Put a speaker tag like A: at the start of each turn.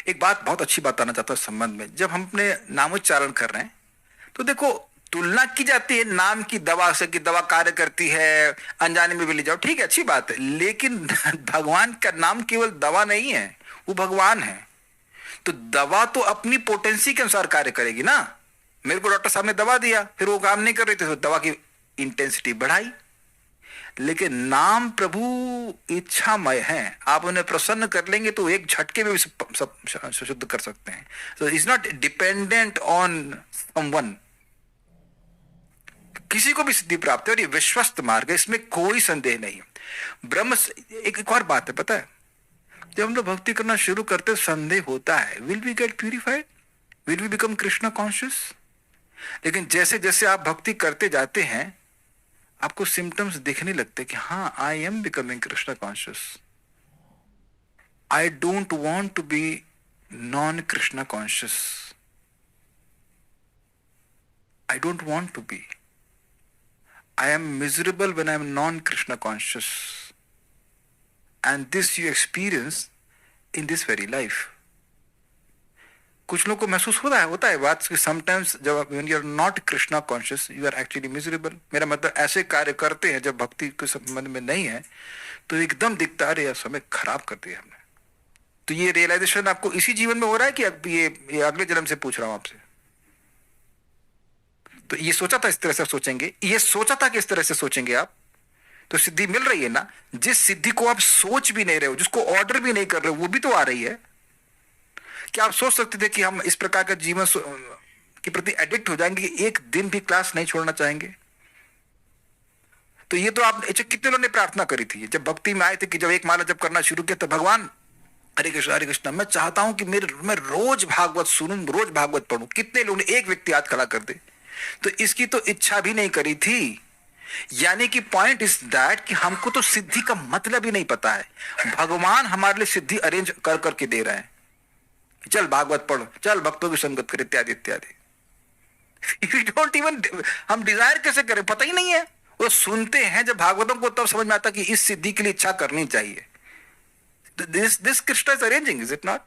A: एक बात, बहुत अच्छी बात आना चाहता हूँ इस संबंध में। जब हम अपने नामोच्चारण कर रहे हैं तो देखो, तुलना की जाती है नाम की दवा से कि दवा कार्य करती है, अनजाने में भी ले जाओ, ठीक है, अच्छी बात है, लेकिन भगवान का नाम केवल दवा नहीं है, वो भगवान है। तो दवा तो अपनी पोटेंसी के अनुसार कार्य करेगी ना। मेरे को डॉक्टर साहब ने दवा दिया, फिर वो काम नहीं कर रही थी तो दवा की इंटेंसिटी बढ़ाई। लेकिन नाम प्रभु इच्छामय है, आप उन्हें प्रसन्न कर लेंगे तो एक झटके में भी सब शुद्ध कर सकते हैं। So it's not dependent on someone. किसी को भी सिद्धि प्राप्त है और ये विश्वस्त मार्ग है, इसमें कोई संदेह नहीं। ब्रह्म एक और बात है, पता है, जब हम लोग भक्ति करना शुरू करते संदेह होता है, will we get purified, will we become Krishna conscious. लेकिन जैसे जैसे आप भक्ति करते जाते हैं आपको सिम्टम्स दिखने लगते कि हाँ, I am becoming Krishna conscious, I don't want to be non Krishna conscious, I don't want to be, I am miserable when I am non Krishna conscious, and this you experience in this very life. कुछ लोगों को महसूस होता है बात कि sometimes जब when you are not Krishna conscious you are actually miserable. मेरा मतलब ऐसे कार्य करते हैं जब भक्ति के संबंध में नहीं है तो एकदम दिखता है, अरे यार समय खराब कर दिया हमने। तो ये रियलाइजेशन आपको इसी जीवन में हो रहा है कि अब ये अगले जन्म से पूछ रहा हूं आपसे। तो ये सोचा था इस तरह से सोचेंगे, ये सोचा था कि इस तरह से सोचेंगे आप, तो सिद्धि मिल रही है ना। जिस सिद्धि को आप सोच भी नहीं रहे हो, जिसको ऑर्डर भी नहीं कर रहे हो, वो भी तो आ रही है। क्या आप सोच सकते थे कि हम इस प्रकार का जीवन के प्रति एडिक्ट हो जाएंगे कि एक दिन भी क्लास नहीं छोड़ना चाहेंगे? तो ये तो आप कितने लोगों ने प्रार्थना करी थी जब भक्ति में आए थे कि जब एक माला जब करना शुरू किया तो भगवान हरे कृष्णा, मैं चाहता हूं कि मैं रोज भागवत सुनूं, रोज भागवत पढ़ूं। कितने लोगों ने, एक व्यक्ति हाथ खड़ा कर दे। तो इसकी तो इच्छा भी नहीं करी थी। यानी कि पॉइंट इज दैट कि हमको तो सिद्धि का मतलब ही नहीं पता है। भगवान हमारे लिए सिद्धि अरेंज कर करके दे रहे हैं, चल भागवत पढ़ो, चल भक्तों की संगत कर, इत्यादि इत्यादि। डोंट इवन, हम डिजायर कैसे करें पता ही नहीं है। वो सुनते हैं जब भागवतों को तब समझ में आता कि इस सिद्धि के लिए इच्छा करनी चाहिए। This Krishna is arranging, is it not?